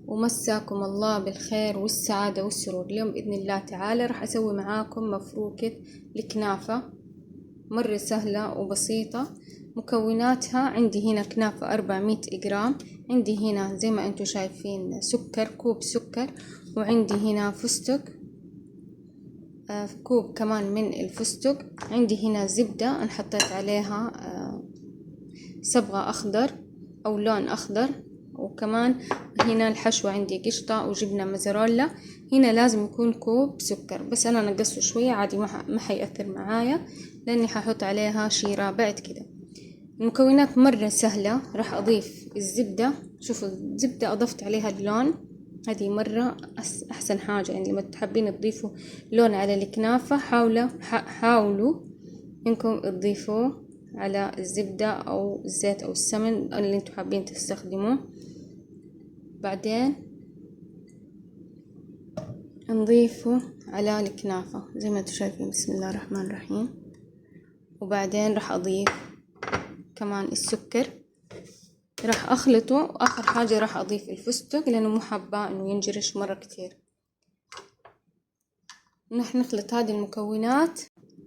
ومساكم الله بالخير والسعادة والسرور. اليوم بإذن الله تعالى راح أسوي معاكم مفروكة الكنافة، مرة سهلة وبسيطة. مكوناتها عندي هنا كنافة 400 جرام، عندي هنا زي ما انتم شايفين سكر، كوب سكر، وعندي هنا فستق، كوب كمان من الفستق. عندي هنا زبدة أنا حطيت عليها صبغة أخضر أو لون أخضر، وكمان هنا الحشوة عندي قشطة وجبنة موزاريلا. هنا لازم يكون كوب سكر، بس أنا نقصته شوية عادي، ما حيأثر معايا لأني ححط عليها شيرة بعد كده. المكونات مرة سهلة. راح أضيف الزبدة، شوفوا الزبدة أضفت عليها اللون، هذه مرة أحسن حاجة. يعني لما تحبين تضيفوا لون على الكنافة حاولوا إنكم تضيفوه على الزبدة أو الزيت أو السمن اللي انتوا حابين تستخدموه. بعدين نضيفه على الكنافة زي ما انتوا شايفين، بسم الله الرحمن الرحيم. وبعدين راح أضيف كمان السكر، راح أخلطه، وآخر حاجة راح أضيف الفستق لأنه مو حابة إنه ينجرش مرة كتير. نحن نخلط هذه المكونات.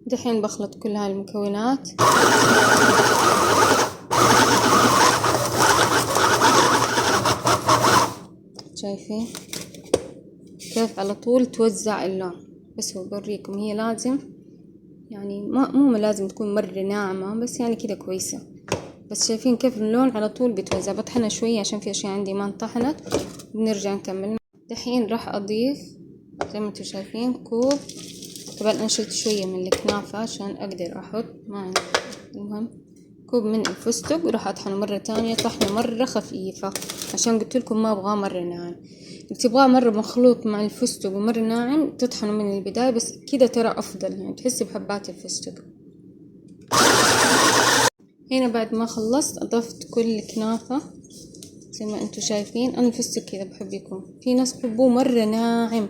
دحين بخلط كل هاي المكونات. شايفين كيف على طول توزع اللون؟ بس هو بوريكم، هي لازم يعني مو لازم تكون مرة ناعمة، بس يعني كده كويسة. بس شايفين كيف اللون على طول بتوزع. بطحنها شوية عشان في أشياء عندي ما انطحنت، بنرجع نكمل. دحين راح أضيف زي ما انتوا شايفين كوب، طبعا أنا شلت شوية من الكنافة عشان أقدر أحط، ما عندي. المهم كوب من الفستق، وراح أطحنه مرة تانية طحنة مرة خفيفة عشان قلت لكم ما أبغاه مرة ناعم. تبغاه مرة مخلوط مع الفستق ومرة ناعم تطحنه من البداية، بس كده ترى أفضل، يعني تحسي بحبات الفستق. هنا بعد ما خلصت أضفت كل كنافة زي ما انتوا شايفين. أنا الفستق كذا بحب يكون، في ناس بحبوه مرة ناعم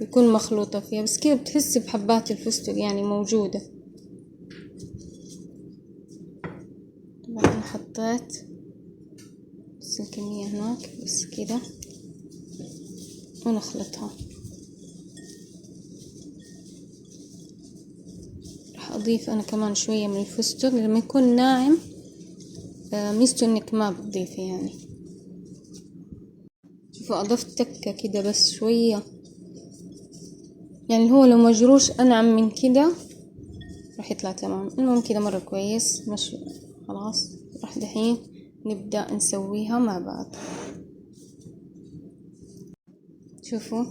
يكون مخلوطة فيها، بس كذا بتحسي بحبات الفستق يعني موجودة. طبعا أنا حطيت بس الكمية هناك بس كذا، ونخلطها. راح أضيف أنا كمان شوية من الفستق. لما يكون ناعم ميزته إنك ما بتضيفي يعني. شوفوا أضفت تكة كده بس شوية، يعني هو لو مجروش أنعم من كده راح يطلع تمام. المهم كده مرة كويس، مش خلاص. راح دحين نبدأ نسويها مع بعض. شوفوا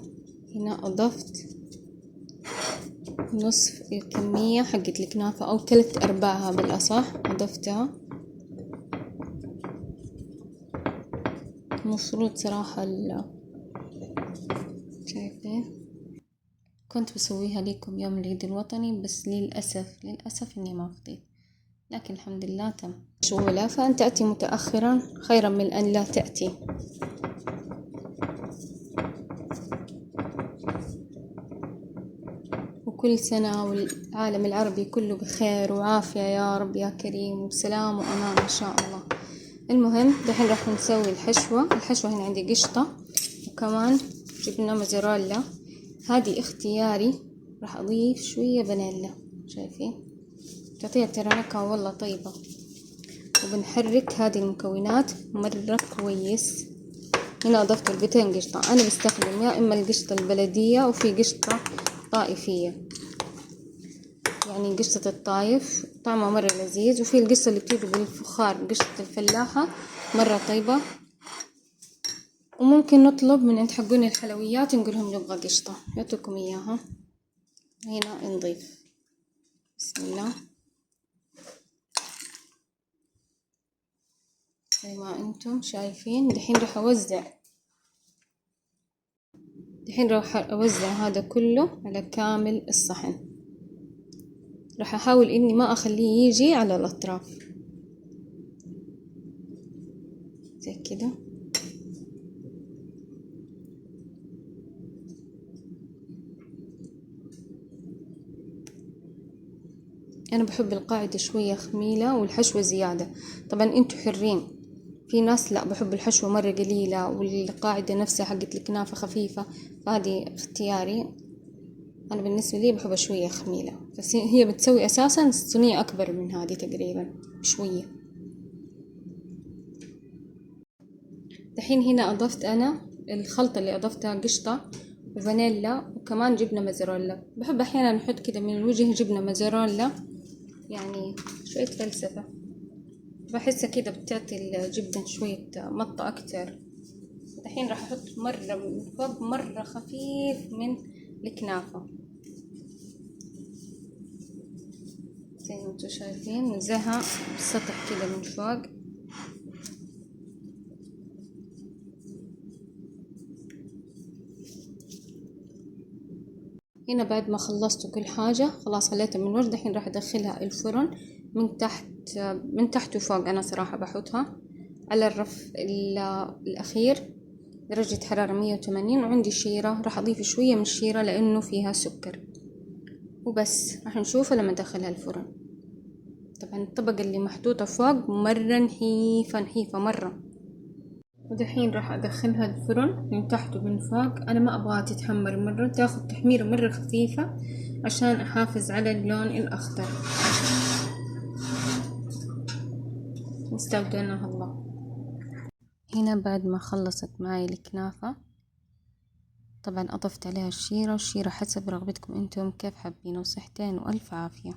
هنا أضفت نصف الكمية حقت الكنافة أو 3/4 بالأصح أضفتها. مفروض صراحة شايفين كنت بسويها لكم يوم العيد الوطني، بس للأسف إني ما فضيت، لكن الحمد لله تم. مشغولة، فأن تأتي متأخرا خيرا من أن لا تأتي. وكل سنة والعالم العربي كله بخير وعافية يا رب يا كريم، وبسلام وأمان إن شاء الله. المهم دحين راح نسوي الحشوة هنا عندي قشطة وكمان جبنة موزاريلا، هذه اختياري. راح أضيف شوية فانيلا، شايفين تعطيها ترى نكهة والله طيبة. وبنحرك هذه المكونات مرة كويس. هنا أضفت 2 قشطة، أنا بستخدم يا إما القشطة البلدية وفي قشطة طائفية، يعني قشطة الطايف طعمها مرة لذيذ، وفي القشطة اللي بتيجي بالفخار قشطة الفلاحة مرة طيبة. وممكن نطلب من عند حقون الحلويات نقولهم نبغى قشطة يعطوكم إياها. هنا نضيف بسم الله زي ما انتم شايفين. دحين راح أوزع هذا كله على كامل الصحن. راح أحاول إني ما أخليه يجي على الأطراف زي كده. أنا بحب القاعدة شوية خميلة والحشوة زيادة، طبعا انتوا حرين، في ناس لا بحب الحشوة مرة قليلة والقاعدة نفسها حقت الكنافة خفيفة، فهذه اختياري. أنا بالنسبة لي بحب شوية خميلة، بس هي بتسوي أساسا صينية أكبر من هذه تقريبا بشوية. دحين هنا أضفت أنا الخلطة اللي أضفتها قشطة وفانيلا وكمان جبنة موزاريلا. بحب أحيانا نحط كده من الوجه جبنة موزاريلا، يعني شوية فلسفة، بحسها كده بتعطي الجبنة شوية مطة أكتر. دحين راح أحط مرة من فوق مرة خفيف من الكنافة زي ما انتوا شايفين، نزهها بالسطح كده من فوق. هنا بعد ما خلصت كل حاجة خلاص خليتها من وجه، دحين راح أدخلها الفرن من تحت وفوق. أنا صراحة بحطها على الرف الأخير درجة حرارة 180، وعندي شيرة راح أضيف شوية من الشيرة لأنه فيها سكر. وبس راح نشوفه لما أدخلها الفرن. طبعا الطبقة اللي محطوطة فوق مرة نحيفة مرة. ودحين راح أدخلها الفرن من تحت ومن فوق. أنا ما أبغاها تتحمر مرة، تاخد تحميرة مرة خفيفة عشان أحافظ على اللون الأخضر. واستودعنا الله. هنا بعد ما خلصت معي الكنافة طبعا أضفت عليها الشيرة، والشيرة حسب رغبتكم انتم كيف حابين، وصحتين وألف عافية.